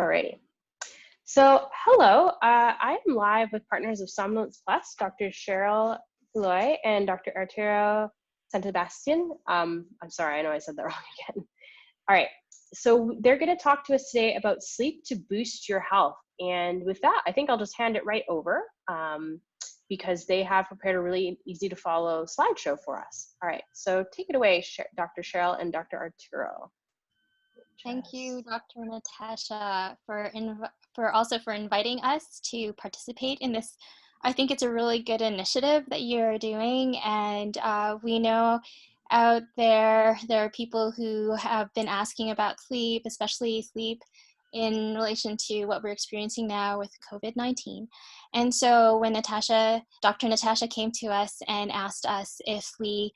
Alrighty. So, hello. I am live with partners of Somnolence Plus, Dr. Sheryl, Guloy, and Dr. Arturo Santisteban. I'm sorry, I know I said that wrong again. All right. So they're going to talk to us today about sleep to boost your health. And with that, I think I'll just hand it right over because they have prepared a really easy to follow slideshow for us. All right. So take it away, Dr. Sheryl and Dr. Arturo. Thank you, Dr. Natasha, for also for inviting us to participate in this. I think it's a really good initiative that you're doing, and we know out there are people who have been asking about sleep, especially sleep in relation to what we're experiencing now with COVID-19. And so when Dr. Natasha came to us and asked us if we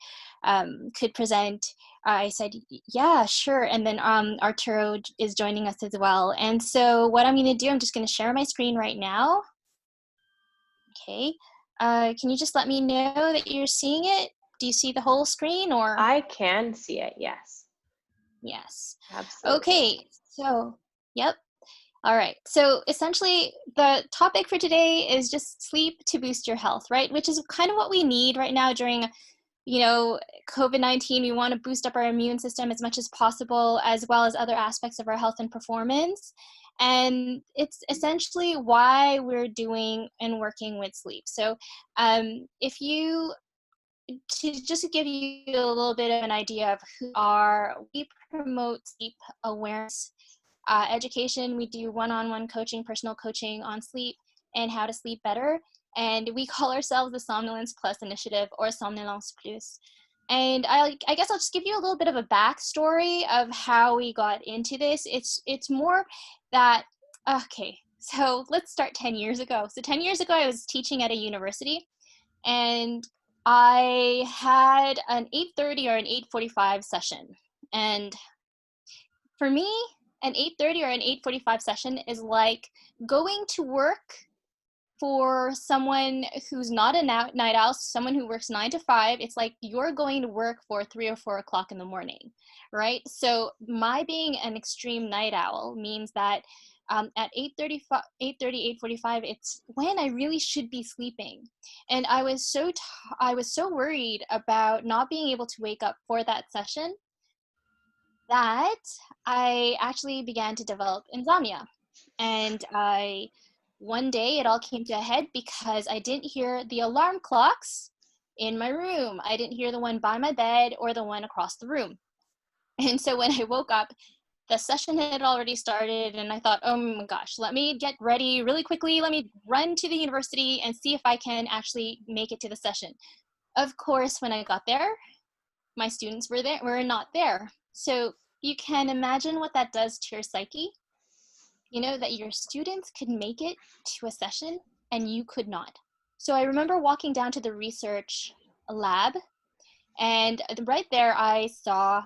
could present, I said, yeah, sure. And then Arturo is joining us as well. And so what I'm going to do, I'm just going to share my screen right now. Okay. Can you just let me know that you're seeing it? Do you see the whole screen or? I can see it, yes. Yes. Absolutely. Okay. So, yep. All right. So essentially, the topic for today is just sleep to boost your health, right? Which is kind of what we need right now during COVID-19. We want to boost up our immune system as much as possible, as well as other aspects of our health and performance. And it's essentially why we're doing and working with sleep. So to just give you a little bit of an idea of who we are, we promote sleep awareness education. We do one-on-one coaching, personal coaching on sleep and how to sleep better. And we call ourselves the Somnolence Plus Initiative, or Somnolence Plus. And I guess I'll just give you a little bit of a backstory of how we got into this. It's more that, okay, so let's start 10 years ago. So 10 years ago, I was teaching at a university, and I had an 8:30 or an 8:45 session. And for me, an 8:30 or an 8:45 session is like going to work for someone who's not a night owl, someone who works 9 to 5. It's like you're going to work for 3 or 4 o'clock in the morning, right? So my being an extreme night owl means that at 8:30, 8:45, it's when I really should be sleeping. And I was so worried about not being able to wake up for that session that I actually began to develop insomnia. And one day it all came to a head because I didn't hear the alarm clocks in my room. I didn't hear the one by my bed or the one across the room. And so when I woke up, the session had already started, and I thought, oh my gosh, let me get ready really quickly. Let me run to the university and see if I can actually make it to the session. Of course, when I got there, my students were not there. So you can imagine what that does to your psyche. That your students could make it to a session and you could not. So I remember walking down to the research lab, and right there I saw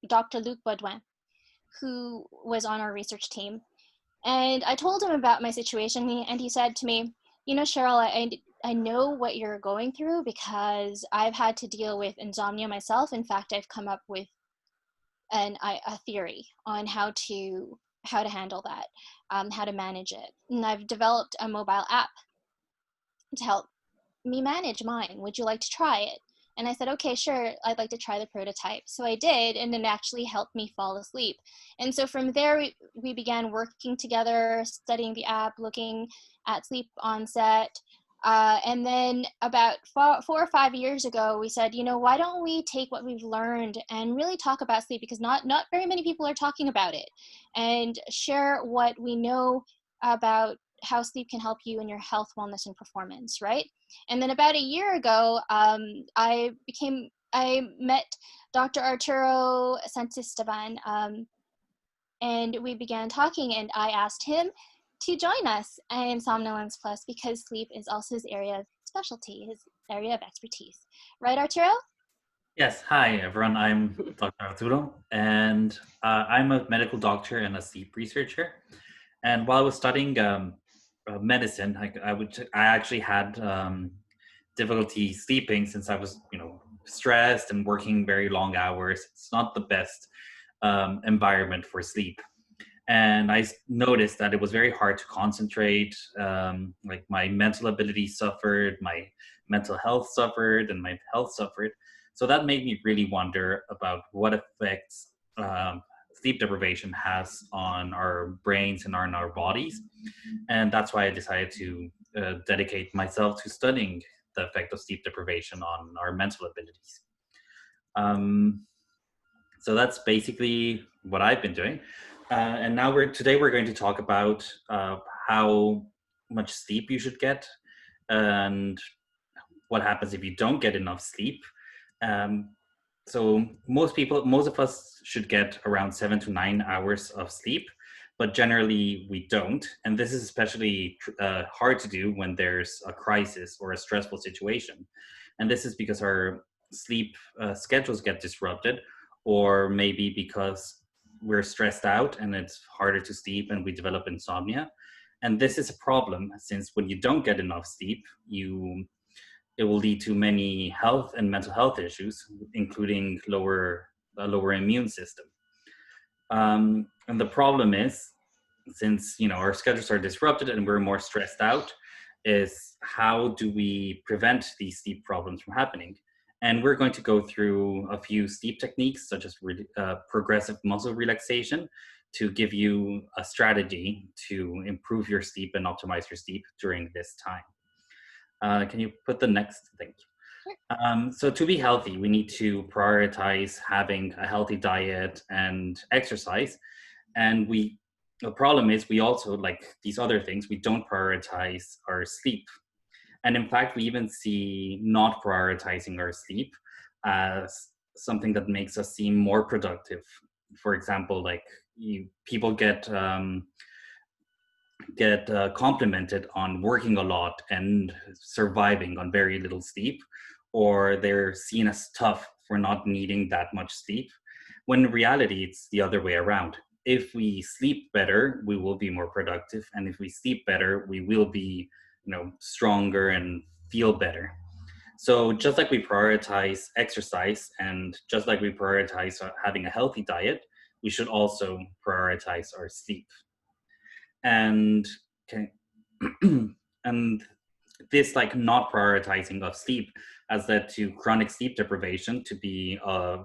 Dr. Luc Baudouin, who was on our research team. And I told him about my situation, and he said to me, Sheryl, I know what you're going through because I've had to deal with insomnia myself. In fact, I've come up with a theory on how to handle that, how to manage it. And I've developed a mobile app to help me manage mine. Would you like to try it? And I said, okay, sure, I'd like to try the prototype. So I did, and it actually helped me fall asleep. And so from there, we began working together, studying the app, looking at sleep onset. And then about 4 or 5 years ago, we said, why don't we take what we've learned and really talk about sleep, because not very many people are talking about it, and share what we know about how sleep can help you in your health, wellness, and performance, right? And then about a year ago, I met Dr. Arturo Santisteban, and we began talking, and I asked him to join us in Somnolence Plus because sleep is also his area of specialty, his area of expertise. Right, Arturo? Yes. Hi, everyone. I'm Dr. Arturo, and I'm a medical doctor and a sleep researcher. And while I was studying medicine, I actually had difficulty sleeping since I was, stressed and working very long hours. It's not the best environment for sleep. And noticed that it was very hard to concentrate. Like my mental ability suffered, my mental health suffered, and my health suffered. So that made me really wonder about what effects sleep deprivation has on our brains and on our bodies. And that's why I decided to dedicate myself to studying the effect of sleep deprivation on our mental abilities. Um, so that's basically what I've been doing. And now today we're going to talk about how much sleep you should get and what happens if you don't get enough sleep. Um, so most of us should get around 7 to 9 hours of sleep, but generally we don't. And this is especially hard to do when there's a crisis or a stressful situation. And this is because our sleep schedules get disrupted, or maybe because we're stressed out and it's harder to sleep and we develop insomnia. And this is a problem since when you don't get enough sleep, it will lead to many health and mental health issues, including a lower immune system. And the problem is, since our schedules are disrupted and we're more stressed out, is how do we prevent these sleep problems from happening? And we're going to go through a few sleep techniques, such as progressive muscle relaxation, to give you a strategy to improve your sleep and optimize your sleep during this time. Can you put the next thing? So to be healthy, we need to prioritize having a healthy diet and exercise. And the problem is we also, like these other things, we don't prioritize our sleep. And in fact, we even see not prioritizing our sleep as something that makes us seem more productive. For example, like people get complimented on working a lot and surviving on very little sleep, or they're seen as tough for not needing that much sleep, when in reality it's the other way around. If we sleep better, we will be more productive, and if we sleep better, we will be stronger and feel better. So just like we prioritize exercise and just like we prioritize having a healthy diet, we should also prioritize our sleep. And okay, and this like not prioritizing of sleep has led to chronic sleep deprivation to be a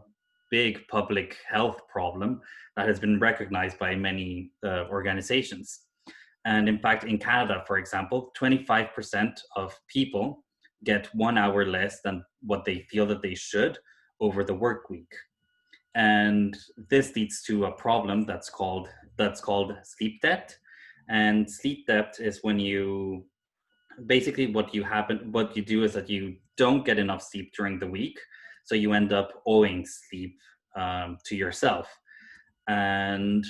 big public health problem that has been recognized by many organizations. And in fact, in Canada, for example, 25% of people get 1 hour less than what they feel that they should over the work week. And this leads to a problem that's called sleep debt. And sleep debt is when you basically what you do is that you don't get enough sleep during the week, so you end up owing sleep to yourself. And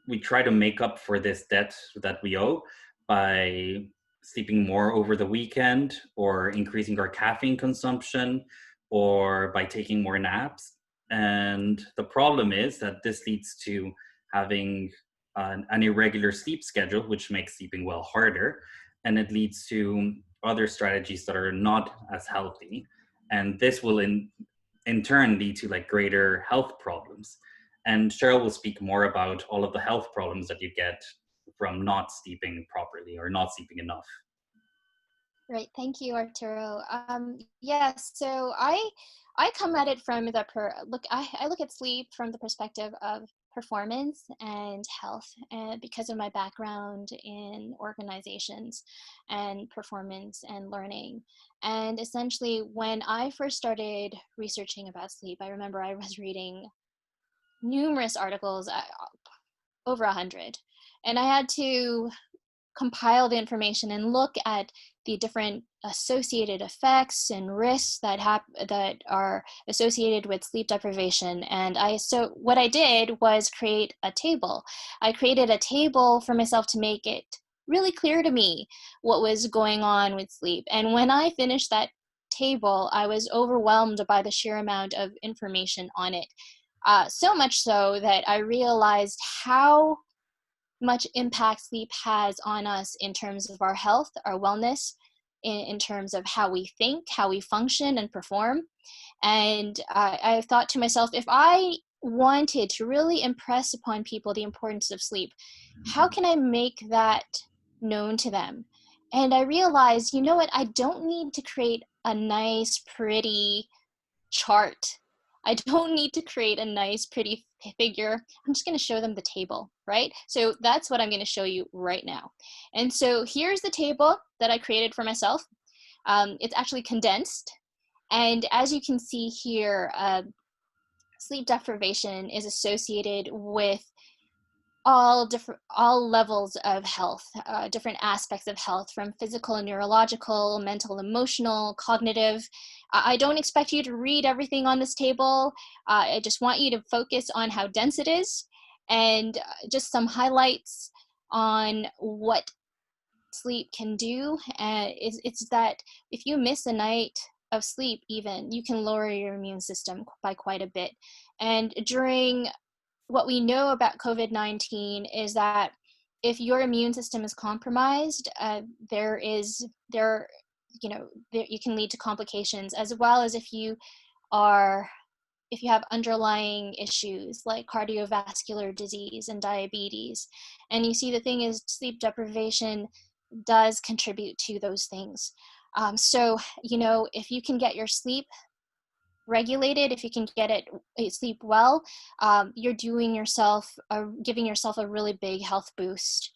we try to make up for this debt that we owe by sleeping more over the weekend, or increasing our caffeine consumption, or by taking more naps. And the problem is that this leads to having an irregular sleep schedule, which makes sleeping well harder. And it leads to other strategies that are not as healthy. And this will in turn lead to like greater health problems. And Sheryl will speak more about all of the health problems that you get from not sleeping properly or not sleeping enough. Right. Thank you, Arturo. Yes. So I come at it from I look at sleep from the perspective of performance and health, and because of my background in organizations and performance and learning. And essentially, when I first started researching about sleep, I remember I was reading numerous articles, over 100, and I had to compile the information and look at the different associated effects and risks that are associated with sleep deprivation. And so what I did was create a table. I created a table for myself to make it really clear to me what was going on with sleep. And when I finished that table, I was overwhelmed by the sheer amount of information on it. So much so that I realized how much impact sleep has on us in terms of our health, our wellness, in terms of how we think, how we function and perform. And I thought to myself, if I wanted to really impress upon people the importance of sleep. How can I make that known to them? And I realized, you know what, I don't need to create a nice, pretty chart. I don't need to create a nice, pretty figure. I'm just going to show them the table, right? So that's what I'm going to show you right now. And so here's the table that I created for myself. It's actually condensed. And as you can see here, sleep deprivation is associated with all levels of health, different aspects of health, from physical and neurological, mental, emotional, cognitive. I don't expect you to read everything on this table. I just want you to focus on how dense it is, and just some highlights on what sleep can do. It's that if you miss a night of sleep, even, you can lower your immune system by quite a bit. And during what we know about COVID-19 is that if your immune system is compromised, you can lead to complications, as well as if you have underlying issues like cardiovascular disease and diabetes. And you see, the thing is, sleep deprivation does contribute to those things. So, if you can get your sleep regulated, if you can get it sleep well, you're giving yourself a really big health boost,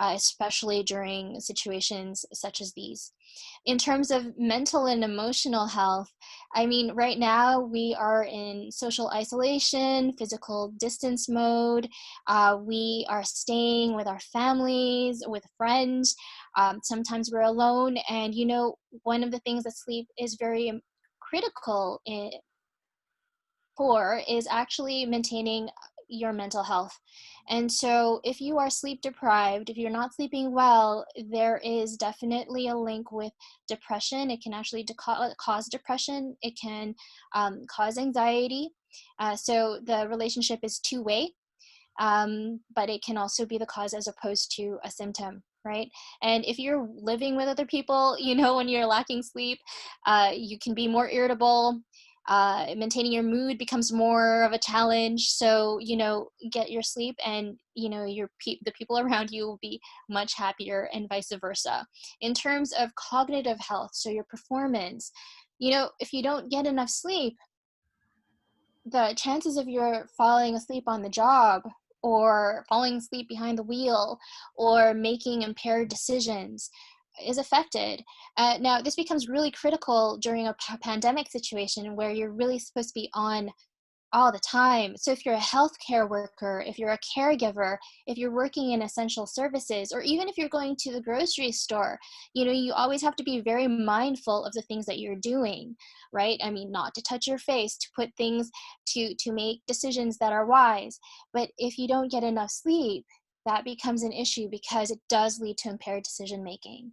especially during situations such as these. In terms of mental and emotional health, I mean, right now we are in social isolation, physical distance mode. We are staying with our families, with friends. Sometimes we're alone. And, one of the things that sleep is very critical for is actually maintaining your mental health. And so if you are sleep deprived, if you're not sleeping well, there is definitely a link with depression. It can actually cause depression. It can cause anxiety. So the relationship is two-way, but it can also be the cause as opposed to a symptom, right? And if you're living with other people, when you're lacking sleep, you can be more irritable. Maintaining your mood becomes more of a challenge. So, get your sleep, and, the people around you will be much happier, and vice versa. In terms of cognitive health, so your performance, if you don't get enough sleep, the chances of your falling asleep on the job, or falling asleep behind the wheel, or making impaired decisions is affected. Now, this becomes really critical during a pandemic situation where you're really supposed to be on all the time. So if you're a healthcare worker, if you're a caregiver, if you're working in essential services, or even if you're going to the grocery store, you always have to be very mindful of the things that you're doing, right? I mean, not to touch your face, to put things, to make decisions that are wise. But if you don't get enough sleep, that becomes an issue, because it does lead to impaired decision making.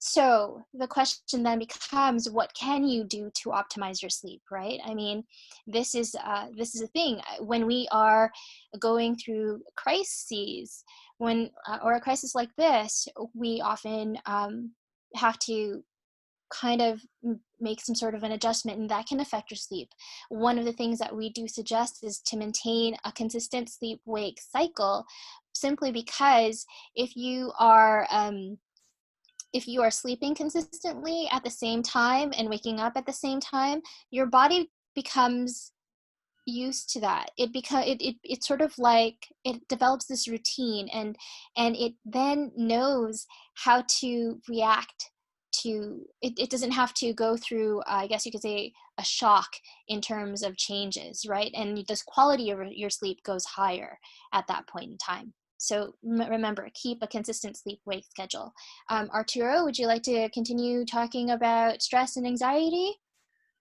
So the question then becomes, what can you do to optimize your sleep, right? I mean, this is a thing. When we are going through crises, or a crisis like this, we often have to kind of make some sort of an adjustment, and that can affect your sleep. One of the things that we do suggest is to maintain a consistent sleep-wake cycle, simply because if you are sleeping consistently at the same time and waking up at the same time, your body becomes used to that. It's sort of like it develops this routine, and it then knows how to react to it. It doesn't have to go through, I guess you could say, a shock in terms of changes, right? And the quality of your sleep goes higher at that point in time. So remember, keep a consistent sleep-wake schedule. Arturo, would you like to continue talking about stress and anxiety?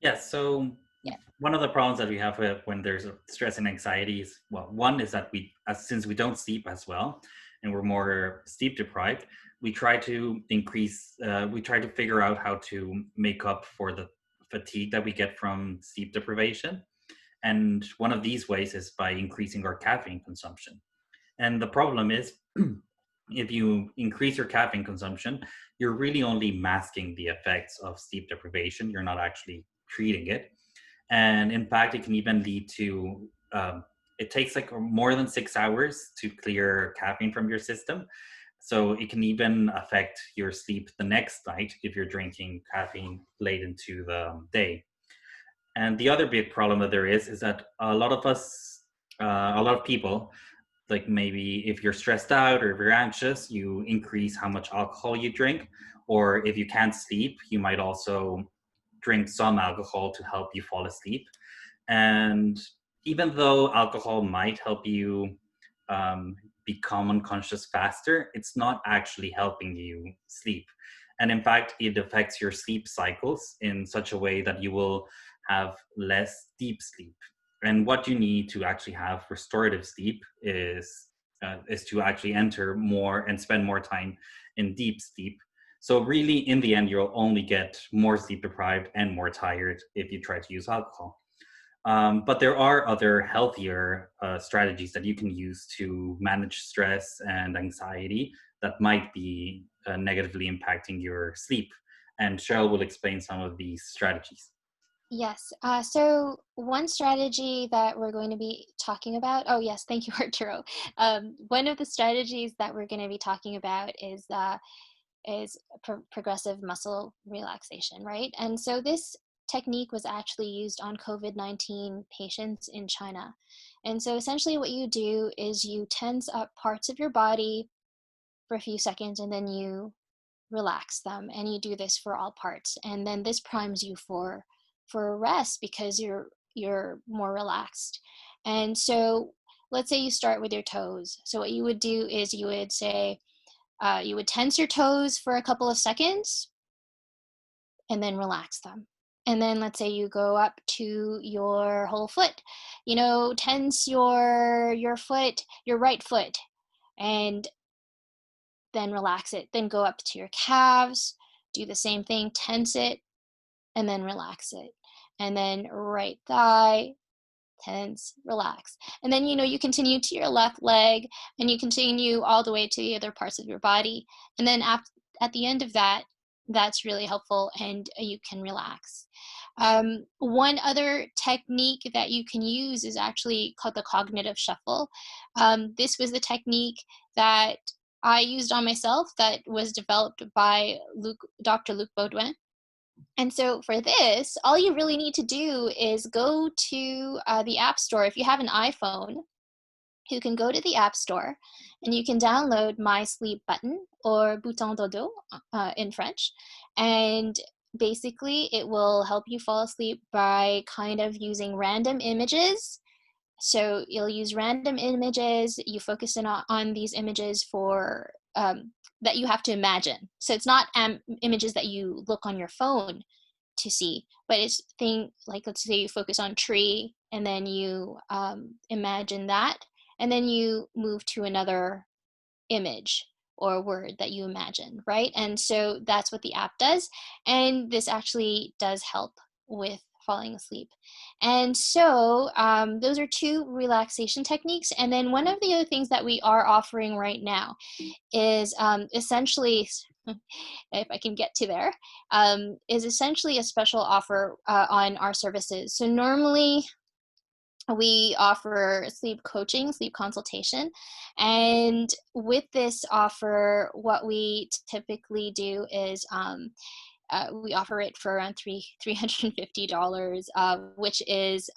Yes. So Yeah. one of the problems that we have when there's stress and anxiety is, well, one is that since we don't sleep as well, and we're more sleep deprived, we try to figure out how to make up for the fatigue that we get from sleep deprivation. And one of these ways is by increasing our caffeine consumption. And the problem is, if you increase your caffeine consumption, you're really only masking the effects of sleep deprivation. You're not actually treating it. And in fact, it can even lead to, it takes like more than 6 hours to clear caffeine from your system. So it can even affect your sleep the next night if you're drinking caffeine late into the day. And the other big problem that there is that a lot of us, a lot of people, like maybe if you're stressed out or if you're anxious, you increase how much alcohol you drink. Or if you can't sleep, you might also drink some alcohol to help you fall asleep. And even though alcohol might help you become unconscious faster, it's not actually helping you sleep. And in fact, it affects your sleep cycles in such a way that you will have less deep sleep. And what you need to actually have restorative sleep is to actually enter more and spend more time in deep sleep. So really, in the end, you'll only get more sleep deprived and more tired if you try to use alcohol. But there are other healthier strategies that you can use to manage stress and anxiety that might be negatively impacting your sleep. And Cheryl will explain some of these strategies. Yes. So one strategy that we're going to be talking about, oh yes, thank you, Arturo. One of the strategies that we're going to be talking about is progressive muscle relaxation, right? And so this technique was actually used on COVID-19 patients in China. And so essentially what you do is you tense up parts of your body for a few seconds and then you relax them, and you do this for all parts, and then this primes you for rest because you're more relaxed. And so let's say you start with your toes. So what you would do is you would say you would tense your toes for a couple of seconds and then relax them. And then let's say you go up to your whole foot. Tense your foot, your right foot, and then relax it. Then go up to your calves, do the same thing, tense it, and then relax it. And then right thigh, tense, relax. And then, you continue to your left leg, and you continue all the way to the other parts of your body. And then at the end of that, that's really helpful, and you can relax. One other technique that you can use is actually called the cognitive shuffle. This was the technique that I used on myself that was developed by Dr. Luc Baudouin. And so for this, all you really need to do is go to the App Store. If you have an iPhone, you can go to the App Store and you can download My Sleep Button, or Bouton Dodo in French. And basically, it will help you fall asleep by kind of using random images. So you'll use random images. You focus in on these images for that you have to imagine. So it's not images that you look on your phone to see, but it's like, let's say you focus on tree, and then you imagine that, and then you move to another image or word that you imagine, right? And so that's what the app does, and this actually does help with falling asleep. And so those are two relaxation techniques. And then one of the other things that we are offering right now is essentially, if I can get to there, is essentially a special offer on our services. So normally we offer sleep coaching, sleep consultation. And with this offer, what we typically do is we offer it for around $350, which is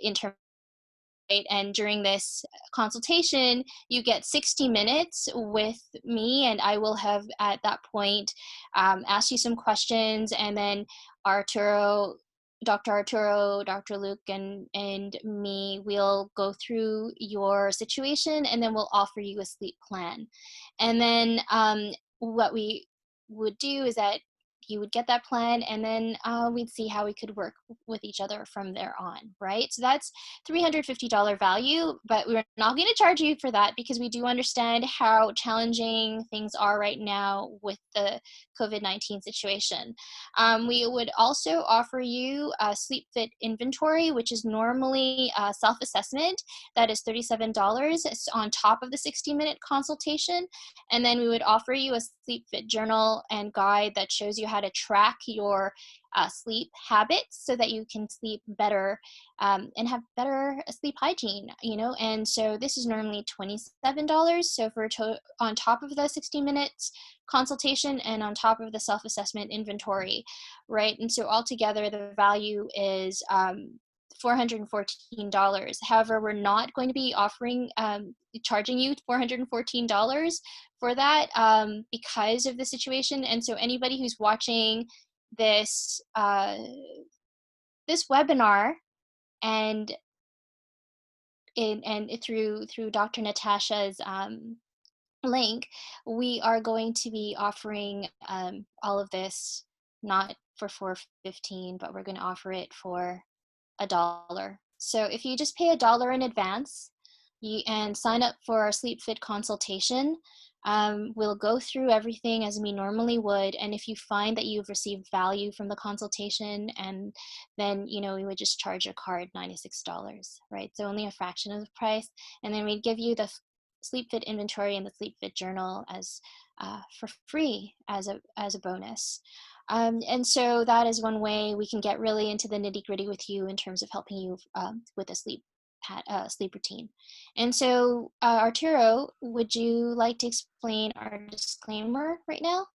in terms. Right? And during this consultation, you get 60 minutes with me, and I will have at that point asked you some questions, and then Arturo, Dr. Luke, and me will go through your situation, and then we'll offer you a sleep plan. And then what we would do is that you would get that plan, and then we'd see how we could work with each other from there on, right? So that's $350 value, but we're not going to charge you for that because we do understand how challenging things are right now with the COVID-19 situation. We would also offer you a Sleep Fit inventory, which is normally a self-assessment. That is $37. It's on top of the 60-minute consultation. And then we would offer you a Sleep Fit journal and guide that shows you how to track your sleep habits so that you can sleep better and have better sleep hygiene, and so this is normally $27. So on top of the 60 minutes consultation and on top of the self-assessment inventory, right? And so altogether the value is $414. However, we're not going to be charging you $414 for that because of the situation. And so anybody who's watching this this webinar and through Dr. Natasha's link, we are going to be offering all of this not for $415, but we're going to offer it for $1. So if you just pay $1 in advance and sign up for our Sleep Fit consultation, we'll go through everything as we normally would. And if you find that you've received value from the consultation, and then we would just charge your card $96, right? So only a fraction of the price. And then we'd give you the Sleep Fit inventory and the Sleep Fit journal as for free as a bonus. And so that is one way we can get really into the nitty gritty with you in terms of helping you with a sleep routine. And so, Arturo, would you like to explain our disclaimer right now?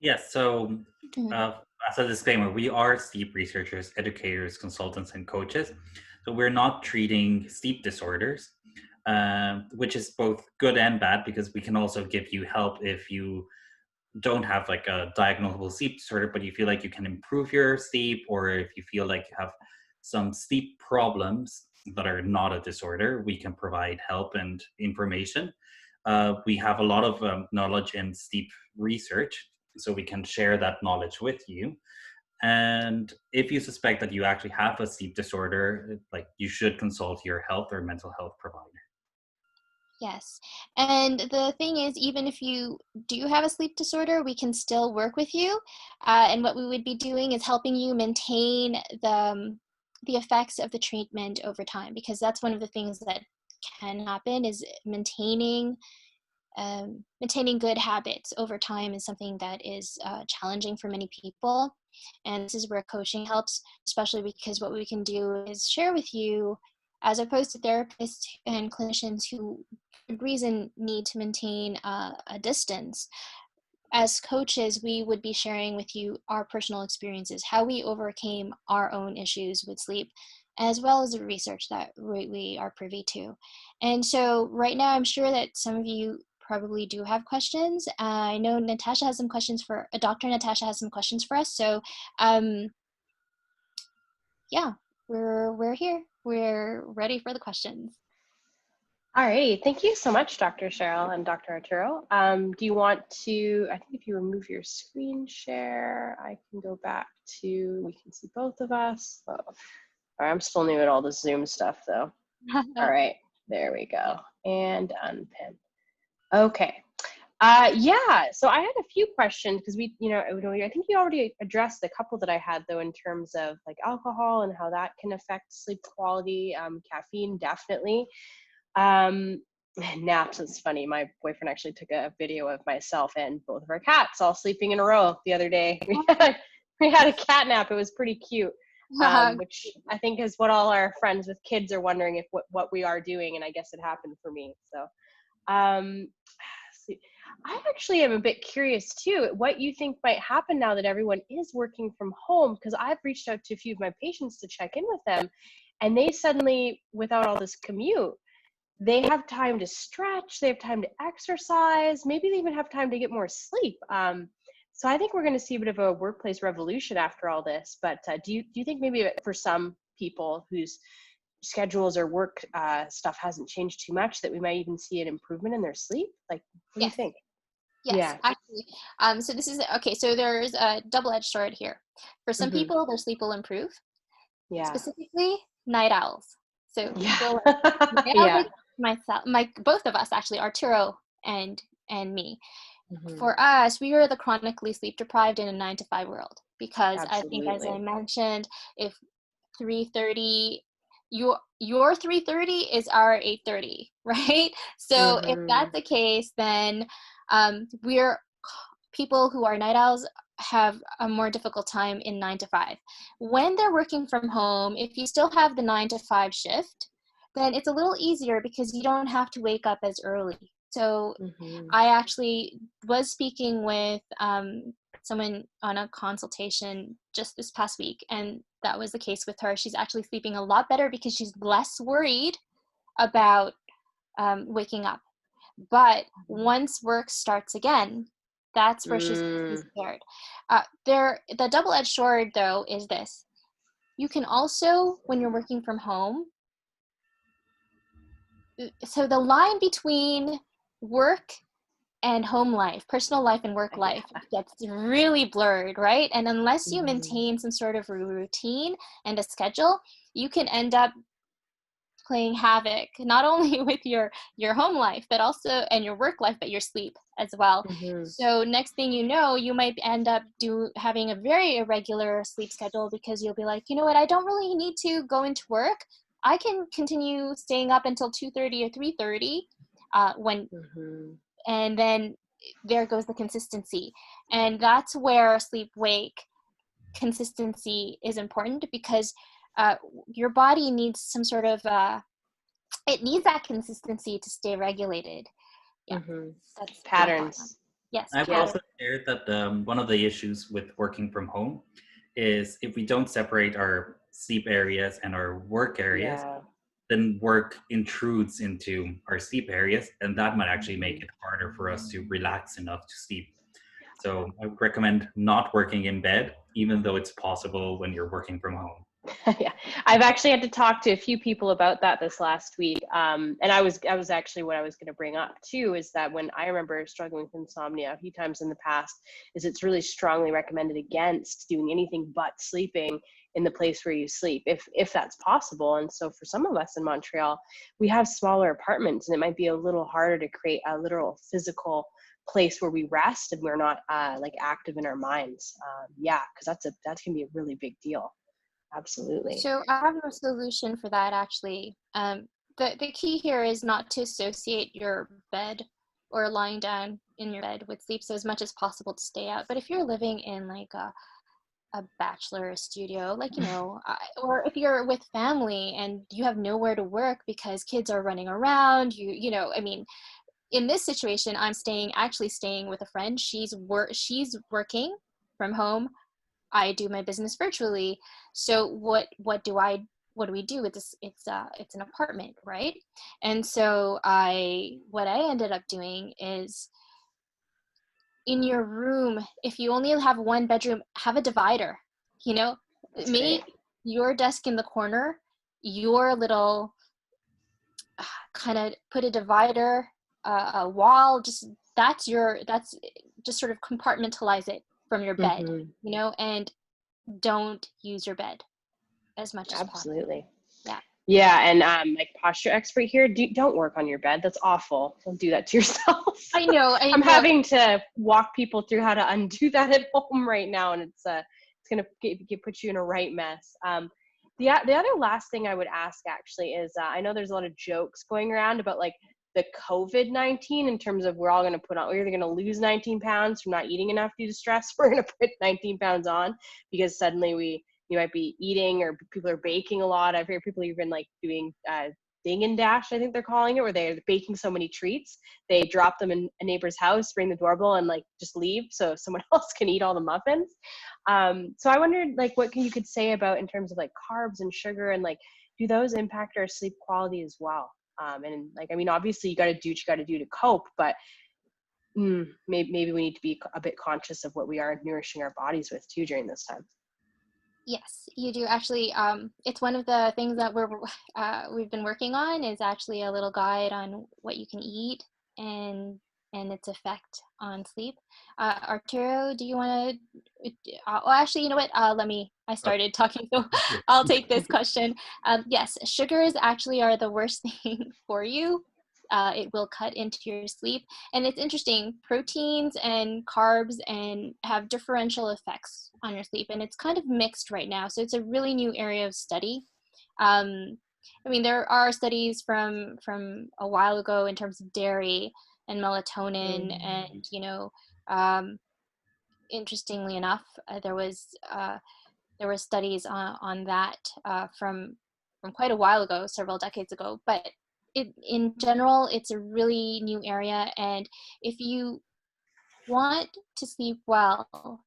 Yes. So, as a disclaimer, we are sleep researchers, educators, consultants, and coaches. So we're not treating sleep disorders, which is both good and bad, because we can also give you help if you don't have like a diagnosable sleep disorder, but you feel like you can improve your sleep, or if you feel like you have some sleep problems that are not a disorder, we can provide help and information. We have a lot of knowledge in sleep research, so we can share that knowledge with you. And if you suspect that you actually have a sleep disorder, like, you should consult your health or mental health provider. Yes. And the thing is, even if you do have a sleep disorder, we can still work with you. And what we would be doing is helping you maintain the effects of the treatment over time, because that's one of the things that can happen is maintaining good habits over time is something that is challenging for many people. And this is where coaching helps, especially because what we can do is share with you, as opposed to therapists and clinicians who, for good reason, need to maintain a distance. As coaches, we would be sharing with you our personal experiences, how we overcame our own issues with sleep, as well as the research that we are privy to. And so right now, I'm sure that some of you probably do have questions. I know Natasha has some questions Dr. Natasha has some questions for us. So yeah, we're here. We're ready for the questions. All right, thank you so much, Dr. Sheryl and Dr. Arturo. Do you want to, I think if you remove your screen share, I can go back to, we can see both of us. Oh, all right, I'm still new at all the Zoom stuff though. All right, there we go, and unpin. Okay, yeah, so I had a few questions because I think you already addressed a couple that I had though, in terms of like alcohol and how that can affect sleep quality. Caffeine, definitely. Naps, it's funny. My boyfriend actually took a video of myself and both of our cats all sleeping in a row the other day. We had a cat nap. It was pretty cute, which I think is what all our friends with kids are wondering if what we are doing, and I guess it happened for me. So, I actually am a bit curious too, what you think might happen now that everyone is working from home, because I've reached out to a few of my patients to check in with them, and they suddenly, without all this commute, they have time to stretch, they have time to exercise, maybe they even have time to get more sleep. So I think we're going to see a bit of a workplace revolution after all this. But do you think maybe for some people whose schedules or work stuff hasn't changed too much, that we might even see an improvement in their sleep? Like, what do you think? Yes, Yeah. actually. So this is, okay, so there's a double-edged sword here. For some people, their sleep will improve. Yeah. Specifically, night owls. So people, Yeah. like both of us actually, Arturo and me. For us, we are the chronically sleep deprived in a 9-to-5 world, because Absolutely. I think, as I mentioned, if 3:30, your 3:30 is our 8:30, right? So if that's the case, then we're people who are night owls have a more difficult time in 9 to 5. When they're working from home, if you still have the 9 to 5 shift, then it's a little easier because you don't have to wake up as early. So Mm-hmm. I actually was speaking with someone on a consultation just this past week, and that was the case with her. She's actually sleeping a lot better because she's less worried about waking up. But once work starts again, that's where she's Mm, scared. The double-edged sword, though, is this. You can also, when you're working from home, so the line between work and home life, personal life and work life gets really blurred, right? And unless you mhm, maintain some sort of routine and a schedule, you can end up playing havoc not only with your home life but also and your work life, but your sleep as well. mhm, So next thing you know, you might end up having a very irregular sleep schedule because you'll be like, you know what, I don't really need to go into work. I can continue staying up until 2:30 or 3:30 when mhm, and then there goes the consistency. And that's where sleep wake consistency is important because uh, your body needs some sort of it needs that consistency to stay regulated. Yeah, mhm. that's my thought on it. Patterns. Yes, I've Yeah. pattern. also shared that one of the issues with working from home is if we don't separate our sleep areas and our work areas, Yeah. then work intrudes into our sleep areas, and that might actually make Mhm. it harder for us to relax enough to sleep. So I would recommend not working in bed, even though it's possible when you're working from home. Yeah, I've actually had to talk to a few people about that this last week. And I was actually what I was going to bring up too is that when I remember struggling with insomnia a few times in the past, is it's really strongly recommended against doing anything but sleeping in the place where you sleep, if that's possible. And so for some of us in Montreal, we have smaller apartments, and it might be a little harder to create a literal physical place where we rest and we're not like active in our minds. Yeah, because that can be a really big deal. Absolutely. So I have a solution for that actually. The key here is not to associate your bed or lying down in your bed with sleep, so as much as possible to stay out. But if you're living in like a bachelor studio, like, you know, or if you're with family and you have nowhere to work because kids are running around, you know, I mean, in this situation, I'm actually staying with a friend. She's working from home. I do my business virtually. So what do we do? It's an apartment, right? And so what I ended up doing is in your room, if you only have one bedroom, have a divider. You know, That's great. make your desk in the corner, your little kind of put a divider, a wall, that's just sort of compartmentalize it from your bed, Hmm. you know, and don't use your bed as much as possible. Absolutely. Yeah. Yeah, and like posture expert here, don't work on your bed. That's awful. Don't do that to yourself. I I'm know. having to walk people through how to undo that at home right now, and it's gonna put you in a right mess. The other last thing I would ask actually is I know there's a lot of jokes going around about like the COVID-19 in terms of we're either gonna lose 19 pounds from not eating enough due to stress. We're gonna put 19 pounds on because suddenly you might be eating or people are baking a lot. I've heard people even like doing ding and dash, I think they're calling it, where they're baking so many treats they drop them in a neighbor's house, ring the doorbell, and like just leave so someone else can eat all the muffins. So I wondered like you could say about in terms of like carbs and sugar, and like do those impact our sleep quality as well? And like I mean, obviously you got to do what you got to do to cope, but maybe we need to be a bit conscious of what we are nourishing our bodies with too during this time. Yes, you do actually. It's one of the things that we've been working on is actually a little guide on what you can eat and its effect on sleep. Arturo, do you want to? Well, actually, you know what? I Oh, started talking, so sure. I'll take this question. Yes, sugars actually are the worst thing for you. It will cut into your sleep, and it's interesting. Proteins and carbs and have differential effects on your sleep, and it's kind of mixed right now. So it's a really new area of study. Um, I mean, there are studies from a while ago in terms of dairy and melatonin, Mm. and you know, um, interestingly enough, there were studies on that from quite a while ago, several decades ago. But in general, it's a really new area, and if you want to sleep well,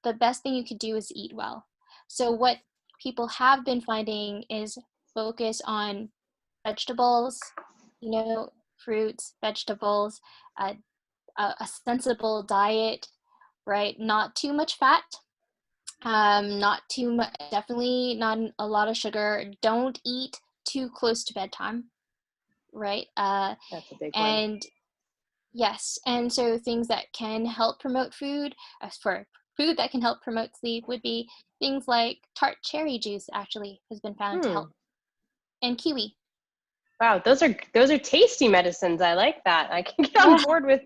the best thing you could do is eat well. So what people have been finding is focus on vegetables, fruits, vegetables, uh, a sensible diet, right? Not too much fat, not too much, definitely not a lot of sugar. Don't eat too close to bedtime, right? That's a big one. And yes, and so things that can help promote for food that can help promote sleep would be things like tart cherry juice actually has been found to help, and kiwi. Wow, those are tasty medicines. I like that. I can get on Yeah. board with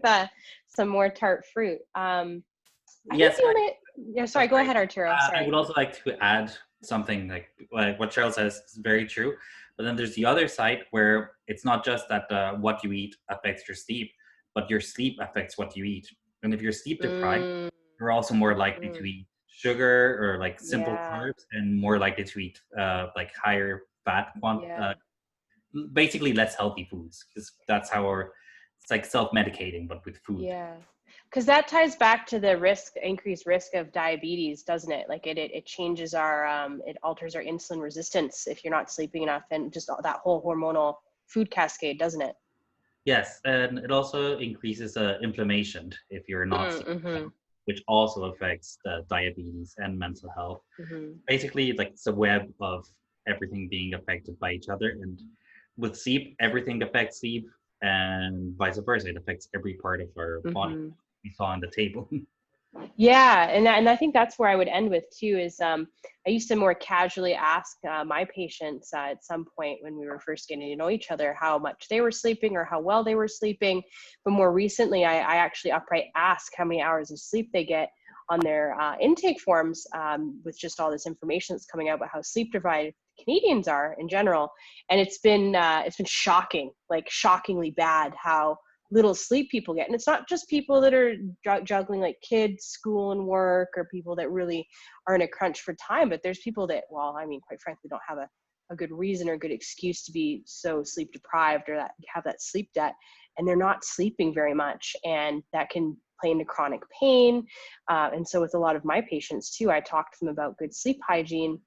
some more tart fruit. I think Yes, the only yeah. Sorry, go sorry. ahead, Arturo. I would Sorry. also like to add something like what Cheryl says is very true. But then there's the other side where it's not just that what you eat affects your sleep, but your sleep affects what you eat. And if you're sleep deprived, Mm, you're also more likely to mm, eat sugar or like simple yeah, carbs, and more likely to eat like higher fat yeah. basically less healthy foods, because that's how it's like self-medicating but with food. Yeah, because that ties back to the increased risk of diabetes, doesn't it? Like it changes it alters our insulin resistance if you're not sleeping enough, and just that whole hormonal food cascade, doesn't it? Yes, and it also increases inflammation if you're not sleeping Mm-hmm. well, which also affects the diabetes and mental health. Mm-hmm. Basically, like it's a web of everything being affected by each other, and with sleep, everything affects sleep, and vice versa. It affects every part of our body. Mm-hmm. We saw on the table. Yeah, and I think that's where I would end with too is I used to more casually ask my patients at some point when we were first getting to know each other how much they were sleeping or how well they were sleeping. But more recently, I actually upright ask how many hours of sleep they get on their intake forms with just all this information that's coming out about how sleep deprived Canadians are in general. And it's been shocking, like shockingly bad how little sleep people get. And it's not just people that are juggling like kids, school and work, or people that really are in a crunch for time, but there's people that, well, I mean, quite frankly, don't have a good reason or good excuse to be so sleep deprived or that have that sleep debt, and they're not sleeping very much, and that can play into chronic pain. And so with a lot of my patients too, I talk to them about good sleep hygiene,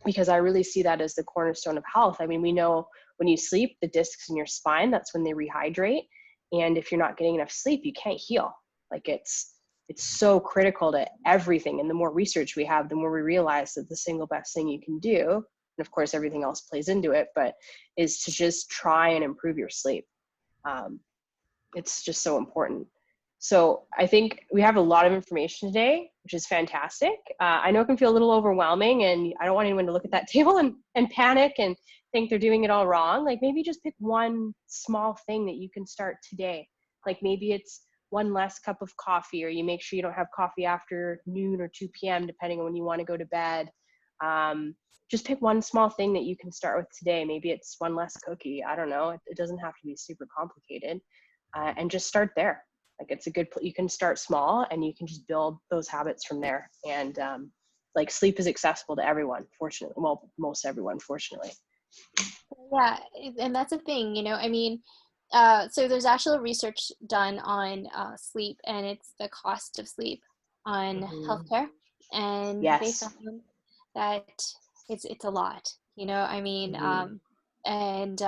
because I really see that as the cornerstone of health. I mean, we know when you sleep, the discs in your spine, that's when they rehydrate. And if you're not getting enough sleep, you can't heal. Like it's so critical to everything. And the more research we have, the more we realize that the single best thing you can do, and of course everything else plays into it, but is to just try and improve your sleep. Um, it's just so important. So I think we have a lot of information today, which is fantastic. I know it can feel a little overwhelming, and I don't want anyone to look at that table and panic and think they're doing it all wrong. Like maybe just pick one small thing that you can start today. Like maybe it's one less cup of coffee, or you make sure you don't have coffee after noon or 2 p.m., depending on when you want to go to bed. Um, just pick one small thing that you can start with today. Maybe it's one less cookie. I don't know. It doesn't have to be super complicated. And just start there. Like it's a good, you can start small and you can just build those habits from there. And like sleep is accessible to everyone, fortunately. Well, most everyone, fortunately. Yeah, and that's a thing, I mean, so there's actual research done on sleep, and it's the cost of sleep on Mm-hmm. healthcare, and they Yes. found that it's a lot, I mean, Mm-hmm. and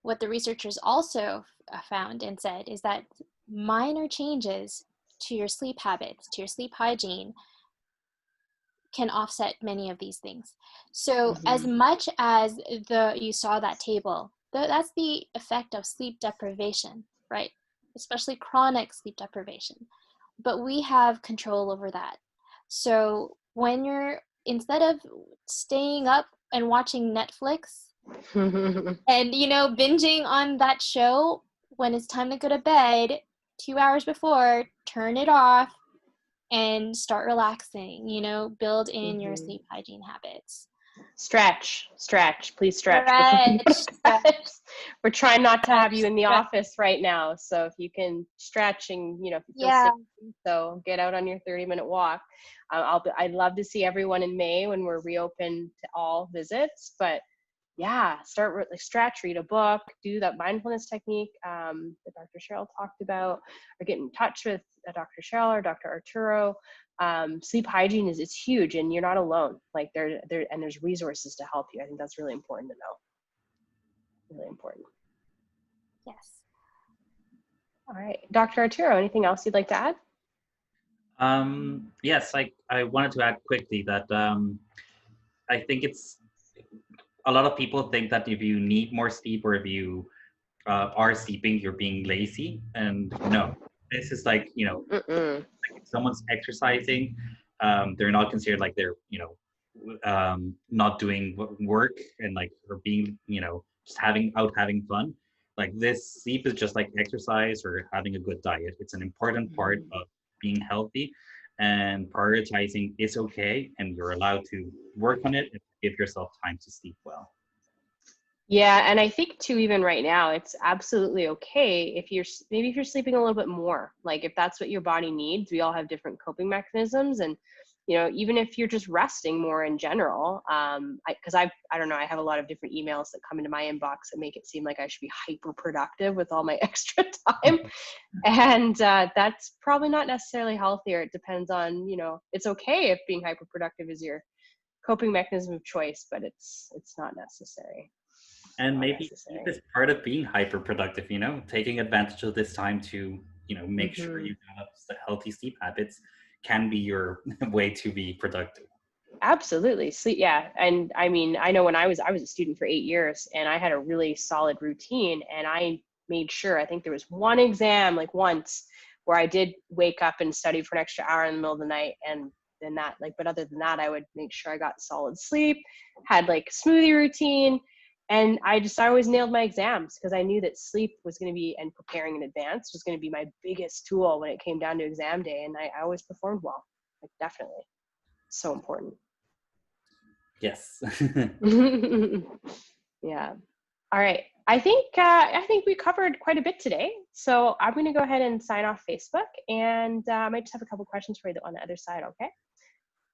what the researchers also found and said is that minor changes to your sleep habits, to your sleep hygiene, can offset many of these things. So as Mm-hmm. much as you saw that table, that's the effect of sleep deprivation, right? Especially chronic sleep deprivation. But we have control over that. So when instead of staying up and watching Netflix and, binging on that show, when it's time to go to bed 2 hours before, turn it off and start relaxing, build in your Mm-hmm. sleep hygiene habits. Stretch, please stretch. Stretch. We're trying not to have you in the Stretch. office right now. So if you can stretch and, if you feel Yeah. sick, so get out on your 30-minute walk. I'd love to see everyone in May when we're reopened to all visits, but yeah, start with like stretch, read a book, do that mindfulness technique that Dr. Sheryl talked about, or get in touch with Dr. Sheryl or Dr. Arturo. Sleep hygiene is huge, and you're not alone. Like there's resources to help you. I think that's really important to know. Really important. Yes. All right, Dr. Arturo, anything else you'd like to add? Yes, I wanted to add quickly that I think it's a lot of people think that if you need more sleep or if you are sleeping, you're being lazy. And no, this is like, if someone's exercising, they're not considered like they're, not doing work and like, or being, just having fun. Like this sleep is just like exercise or having a good diet. It's an important part of being healthy, and prioritizing is okay. And you're allowed to work on it and give yourself time to sleep well. Yeah, and I think too, even right now, it's absolutely okay if you're sleeping a little bit more. Like if that's what your body needs, we all have different coping mechanisms, and even if you're just resting more in general, because I don't know, I have a lot of different emails that come into my inbox that make it seem like I should be hyper productive with all my extra time, and that's probably not necessarily healthy. Or it depends on, it's okay if being hyper productive is your coping mechanism of choice, but it's not necessary. And maybe sleep is part of being hyper productive, taking advantage of this time to, make sure you have healthy sleep habits can be your way to be productive. Absolutely. Sleep. Yeah. And I mean, I know when I was a student for 8 years, and I had a really solid routine, and I made sure, I think there was one exam, like once, where I did wake up and study for an extra hour in the middle of the night. And then that, like, but other than that, I would make sure I got solid sleep, had like smoothie routine. And I always nailed my exams because I knew that sleep was going to be, and preparing in advance was going to be my biggest tool when it came down to exam day. And I always performed well, like definitely. So important. Yes. Yeah. All right. I think we covered quite a bit today. So I'm going to go ahead and sign off Facebook, and I might just have a couple questions for you on the other side. Okay.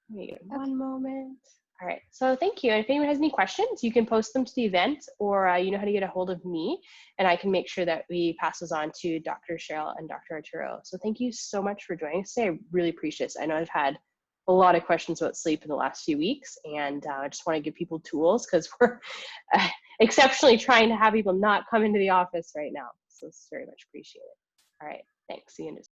Let me get one moment. All right. So thank you. And if anyone has any questions, you can post them to the event, or you know how to get a hold of me, and I can make sure that we pass those on to Dr. Sheryl and Dr. Arturo. So thank you so much for joining us today. I really appreciate this. I know I've had a lot of questions about sleep in the last few weeks, and I just want to give people tools because we're exceptionally trying to have people not come into the office right now. So it's very much appreciated. All right. Thanks. See you in a